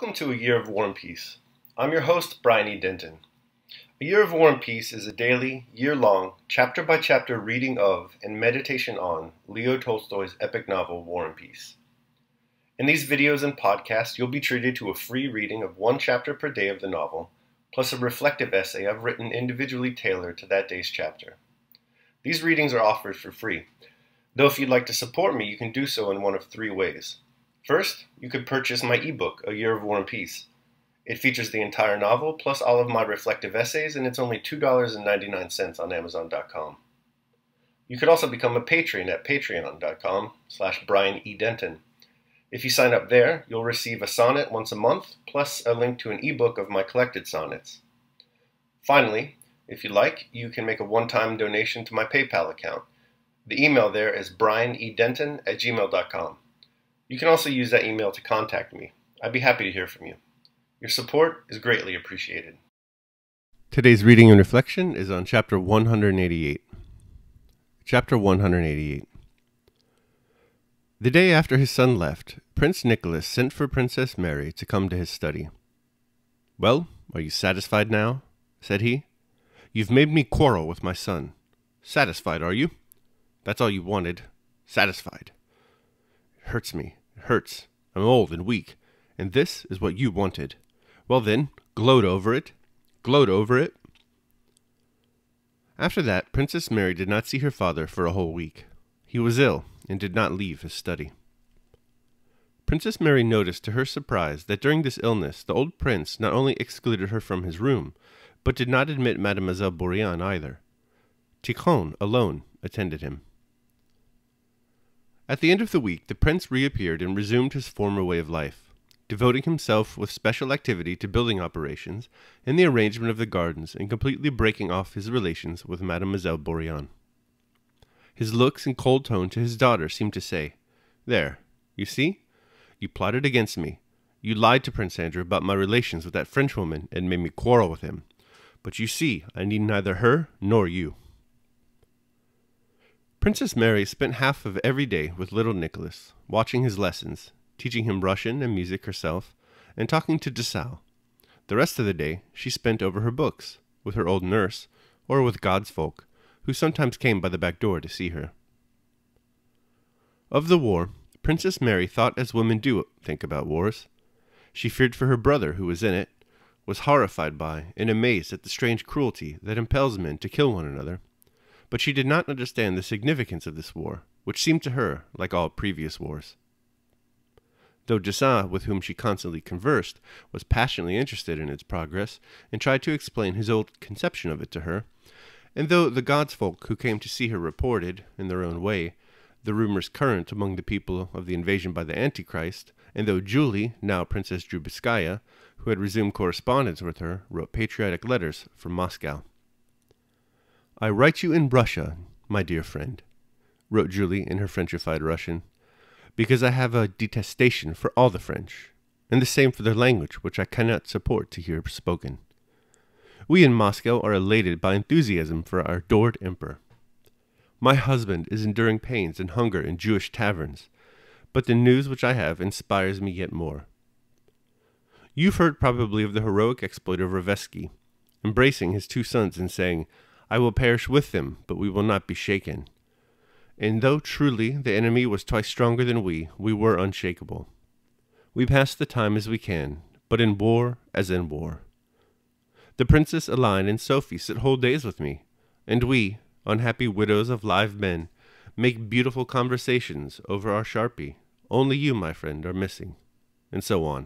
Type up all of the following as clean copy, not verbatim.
Welcome to A Year of War and Peace. I'm your host, Brian E. Denton. A Year of War and Peace is a daily, year-long, chapter-by-chapter reading of and meditation on Leo Tolstoy's epic novel, War and Peace. In these videos and podcasts, you'll be treated to a free reading of one chapter per day of the novel, plus a reflective essay I've written individually tailored to that day's chapter. These readings are offered for free, though if you'd like to support me, you can do so in one of three ways. First, you could purchase my ebook, A Year of War and Peace. It features the entire novel, plus all of my reflective essays, and it's only $2.99 on Amazon.com. You could also become a patron at patreon.com/Brian E. Denton. If you sign up there, you'll receive a sonnet once a month, plus a link to an ebook of my collected sonnets. Finally, if you like, you can make a one-time donation to my PayPal account. The email there is brianedenton@gmail.com. You can also use that email to contact me. I'd be happy to hear from you. Your support is greatly appreciated. Today's reading and reflection is on Chapter 188. Chapter 188. The day after his son left, Prince Nicholas sent for Princess Mary to come to his study. "Well, are you satisfied now?" said he. "You've made me quarrel with my son. Satisfied, are you? That's all you wanted. Satisfied. It hurts me. It hurts. I'm old and weak, and this is what you wanted. Well then, gloat over it. Gloat over it." After that, Princess Mary did not see her father for a whole week. He was ill and did not leave his study. Princess Mary noticed to her surprise that during this illness the old prince not only excluded her from his room, but did not admit Mademoiselle Bourrienne either. Tikhon alone attended him. At the end of the week, the prince reappeared and resumed his former way of life, devoting himself with special activity to building operations and the arrangement of the gardens, and completely breaking off his relations with Mademoiselle Bourrienne. His looks and cold tone to his daughter seemed to say, "There, you see? You plotted against me. You lied to Prince Andrew about my relations with that Frenchwoman and made me quarrel with him. But you see, I need neither her nor you." Princess Mary spent half of every day with little Nicholas, watching his lessons, teaching him Russian and music herself, and talking to Dessau. The rest of the day she spent over her books, with her old nurse, or with God's folk, who sometimes came by the back door to see her. Of the war, Princess Mary thought as women do think about wars. She feared for her brother who was in it, was horrified by and amazed at the strange cruelty that impels men to kill one another. But she did not understand the significance of this war, which seemed to her like all previous wars. Though Dessau, with whom she constantly conversed, was passionately interested in its progress, and tried to explain his old conception of it to her, and though the God's folk who came to see her reported, in their own way, the rumors current among the people of the invasion by the Antichrist, and though Julie, now Princess Drubetskaya, who had resumed correspondence with her, wrote patriotic letters from Moscow. "I write you in Russia, my dear friend," wrote Julie in her Frenchified Russian, "because I have a detestation for all the French, and the same for their language, which I cannot support to hear spoken. We in Moscow are elated by enthusiasm for our adored emperor. My husband is enduring pains and hunger in Jewish taverns, but the news which I have inspires me yet more. You've heard probably of the heroic exploit of Raevsky, embracing his two sons and saying, 'I will perish with them, but we will not be shaken.' And though truly the enemy was twice stronger than we were unshakable. We pass the time as we can, but in war as in war. The Princess Aline and Sophie sit whole days with me, and we, unhappy widows of live men, make beautiful conversations over our Sharpie. Only you, my friend, are missing," and so on.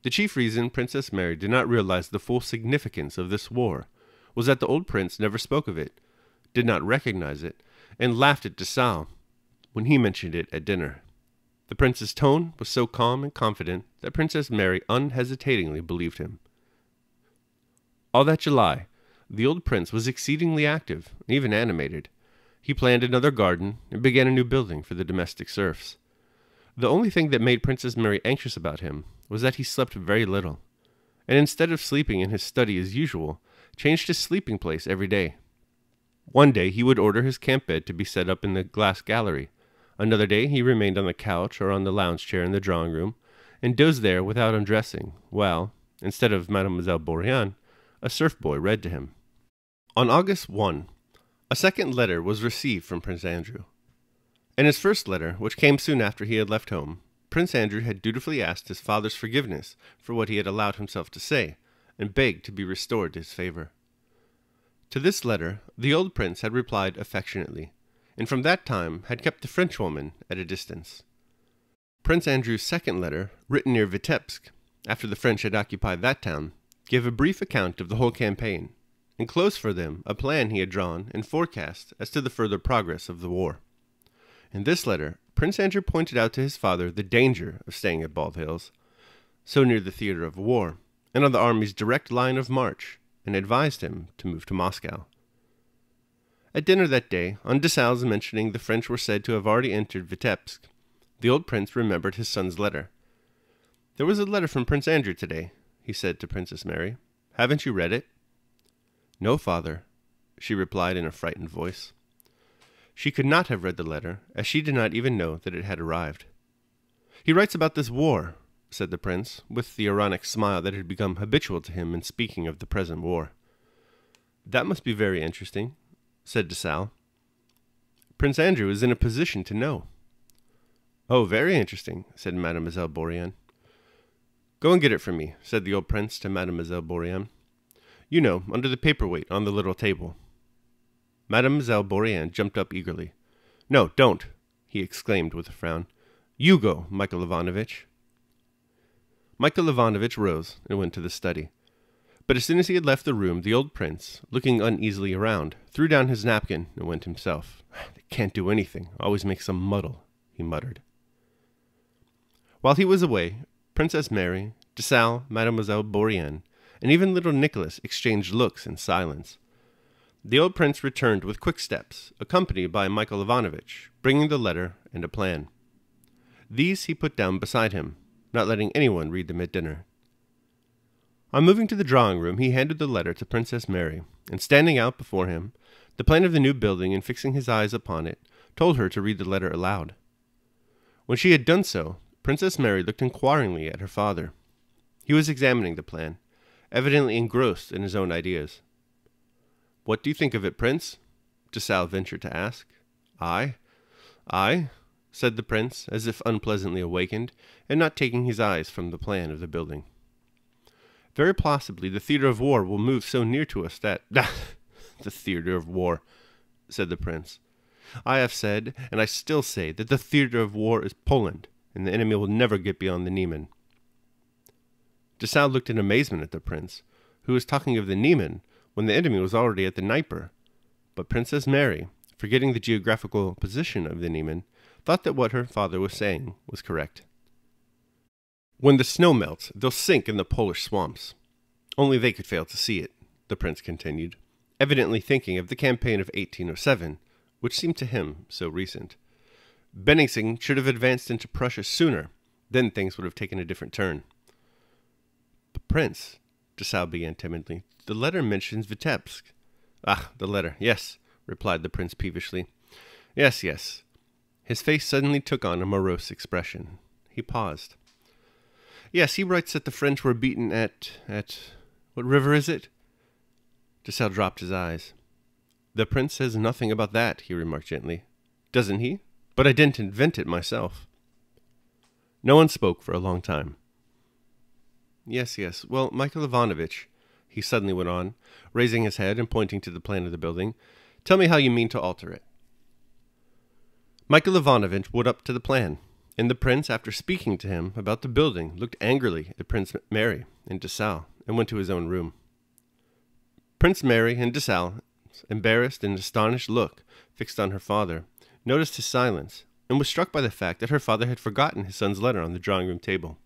The chief reason Princess Mary did not realize the full significance of this war was that the old prince never spoke of it, did not recognize it, and laughed at Dessau when he mentioned it at dinner. The prince's tone was so calm and confident that Princess Mary unhesitatingly believed him. All that July, the old prince was exceedingly active, and even animated. He planned another garden and began a new building for the domestic serfs. The only thing that made Princess Mary anxious about him was that he slept very little, and instead of sleeping in his study as usual, changed his sleeping place every day. One day he would order his camp bed to be set up in the glass gallery. Another day he remained on the couch or on the lounge chair in the drawing room, and dozed there without undressing, while, instead of Mademoiselle Bourrienne, a serf boy read to him. On August 1, a second letter was received from Prince Andrew. In his first letter, which came soon after he had left home, Prince Andrew had dutifully asked his father's forgiveness for what he had allowed himself to say, and begged to be restored to his favor. To this letter the old prince had replied affectionately, and from that time had kept the Frenchwoman at a distance. Prince Andrew's second letter, written near Vitebsk, after the French had occupied that town, gave a brief account of the whole campaign, enclosed for them a plan he had drawn and forecast as to the further progress of the war. In this letter, Prince Andrew pointed out to his father the danger of staying at Bald Hills, so near the theater of war, and on the army's direct line of march, and advised him to move to Moscow. At dinner that day, on Dessalles mentioning the French were said to have already entered Vitebsk, the old prince remembered his son's letter. "There was a letter from Prince Andrew today," he said to Princess Mary. "Haven't you read it?" "No, father," she replied in a frightened voice. She could not have read the letter, as she did not even know that it had arrived. "He writes about this war," said the prince, with the ironic smile that had become habitual to him in speaking of the present war. "That must be very interesting," said Dessalles. "Prince Andrew is in a position to know." "Oh, very interesting," said Mademoiselle Bourrienne. "Go and get it for me," said the old prince to Mademoiselle Bourrienne. "You know, under the paperweight on the little table." Mademoiselle Bourrienne jumped up eagerly. "No, don't," he exclaimed with a frown. "You go, Michael Ivanovitch." Michael Ivanovitch rose and went to the study. But as soon as he had left the room, the old prince, looking uneasily around, threw down his napkin and went himself. "They can't do anything, always make some muddle," he muttered. While he was away, Princess Mary, Dessalles, Mademoiselle Bourrienne, and even little Nicholas exchanged looks in silence. The old prince returned with quick steps, accompanied by Michael Ivanovitch, bringing the letter and a plan. These he put down beside him, not letting anyone read them at dinner. On moving to the drawing-room, he handed the letter to Princess Mary, and standing out before him, the plan of the new building and fixing his eyes upon it, told her to read the letter aloud. When she had done so, Princess Mary looked inquiringly at her father. He was examining the plan, evidently engrossed in his own ideas. "What do you think of it, Prince?" Dessalles ventured to ask. "I?" said the prince, as if unpleasantly awakened, and not taking his eyes from the plan of the building. "Very possibly the theater of war will move so near to us that—" "The theater of war," said the prince. "I have said, and I still say, that the theater of war is Poland, and the enemy will never get beyond the Niemen." Dessalles looked in amazement at the prince, who was talking of the Niemen when the enemy was already at the Dnieper. But Princess Mary, forgetting the geographical position of the Niemen, thought that what her father was saying was correct. "When the snow melts, they'll sink in the Polish swamps. Only they could fail to see it," the prince continued, evidently thinking of the campaign of 1807, which seemed to him so recent. "Benningsen should have advanced into Prussia sooner, then things would have taken a different turn." "But, Prince," Dessalles began timidly, "the letter mentions Vitebsk." "Ah, the letter, yes," replied the prince peevishly. Yes. His face suddenly took on a morose expression. He paused. "Yes, he writes that the French were beaten at what river is it?" Dessalles dropped his eyes. "The prince says nothing about that," he remarked gently. "Doesn't he? But I didn't invent it myself." No one spoke for a long time. Yes. Well, Michael Ivanovitch," he suddenly went on, raising his head and pointing to the plan of the building, "tell me how you mean to alter it." Michael Ivanovitch went up to the plan, and the prince, after speaking to him about the building, looked angrily at Prince Mary and Dessalles, and went to his own room. Prince Mary and Dessalles, embarrassed and astonished look fixed on her father, noticed his silence, and was struck by the fact that her father had forgotten his son's letter on the drawing-room table.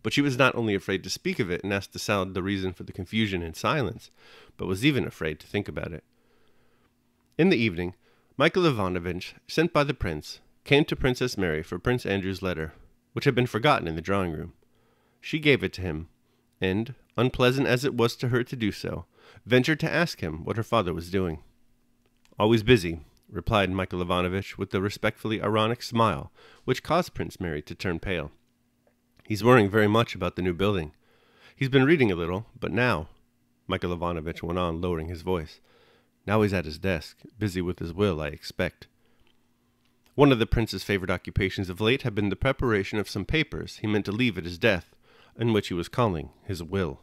But she was not only afraid to speak of it and ask Dessalles the reason for the confusion and silence, but was even afraid to think about it. In the evening, Michael Ivanovitch, sent by the prince, came to Princess Mary for Prince Andrew's letter, which had been forgotten in the drawing-room. She gave it to him, and, unpleasant as it was to her to do so, ventured to ask him what her father was doing. "Always busy," replied Michael Ivanovitch with a respectfully ironic smile, which caused Prince Mary to turn pale. He's worrying very much about the new building. He's been reading a little, but now, Michael Ivanovich went on, lowering his voice, now he's at his desk, busy with his will, I expect. One of the prince's favorite occupations of late had been the preparation of some papers he meant to leave at his death, and which he was calling his will.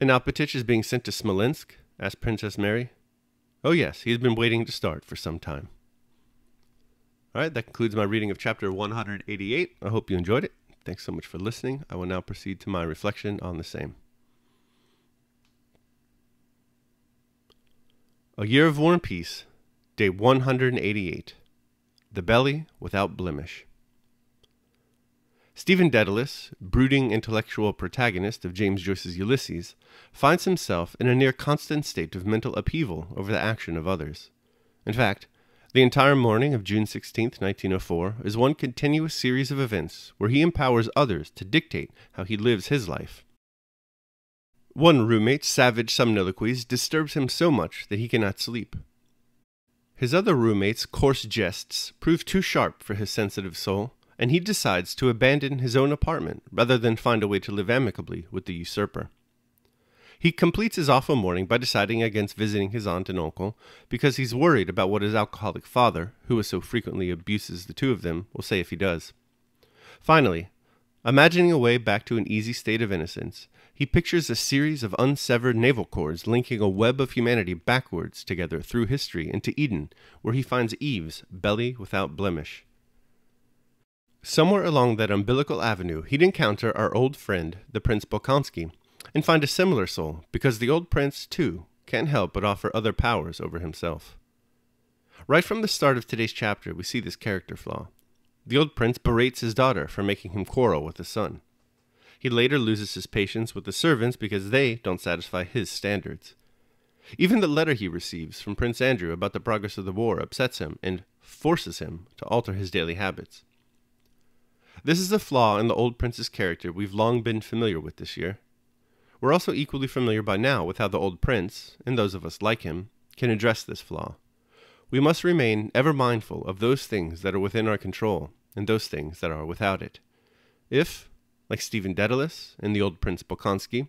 "And Alpatych is being sent to Smolensk?" asked Princess Mary. "Oh yes, he has been waiting to start for some time." All right, that concludes my reading of chapter 188. I hope you enjoyed it. Thanks so much for listening. I will now proceed to my reflection on the same. A Year of War and Peace, Day 188. The Belly Without Blemish. Stephen Dedalus, brooding intellectual protagonist of James Joyce's Ulysses, finds himself in a near constant state of mental upheaval over the action of others. In fact, the entire morning of June 16, 1904, is one continuous series of events where he empowers others to dictate how he lives his life. One roommate's savage somniloquies disturbs him so much that he cannot sleep. His other roommate's coarse jests prove too sharp for his sensitive soul, and he decides to abandon his own apartment rather than find a way to live amicably with the usurper. He completes his awful morning by deciding against visiting his aunt and uncle because he's worried about what his alcoholic father, who so frequently abuses the two of them, will say if he does. Finally, imagining a way back to an easy state of innocence, he pictures a series of unsevered navel cords linking a web of humanity backwards together through history into Eden, where he finds Eve's belly without blemish. Somewhere along that umbilical avenue, he'd encounter our old friend, the Prince Bolkonsky, and find a similar soul, because the old prince, too, can't help but offer other powers over himself. Right from the start of today's chapter, we see this character flaw. The old prince berates his daughter for making him quarrel with his son. He later loses his patience with the servants because they don't satisfy his standards. Even the letter he receives from Prince Andrew about the progress of the war upsets him and forces him to alter his daily habits. This is a flaw in the old prince's character we've long been familiar with this year. We're also equally familiar by now with how the old prince, and those of us like him, can address this flaw. We must remain ever mindful of those things that are within our control and those things that are without it. If, like Stephen Dedalus and the old Prince Bolkonsky,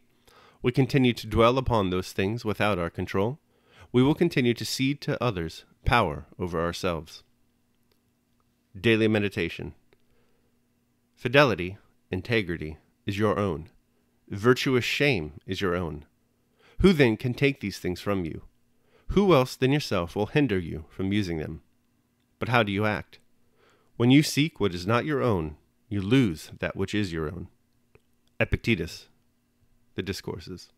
we continue to dwell upon those things without our control, we will continue to cede to others power over ourselves. Daily Meditation. Fidelity, integrity, is your own. Virtuous shame is your own. Who then can take these things from you? Who else than yourself will hinder you from using them? But how do you act? When you seek what is not your own, you lose that which is your own. Epictetus, The Discourses.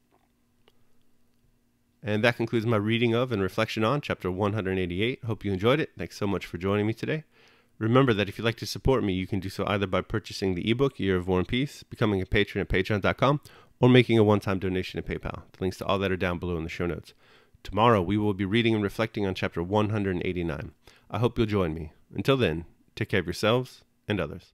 And that concludes my reading of and reflection on chapter 188. Hope you enjoyed it. Thanks so much for joining me today. Remember that if you'd like to support me, you can do so either by purchasing the ebook, Year of War and Peace, becoming a patron at patreon.com, or making a one-time donation at PayPal. The links to all that are down below in the show notes. Tomorrow, we will be reading and reflecting on chapter 189. I hope you'll join me. Until then, take care of yourselves and others.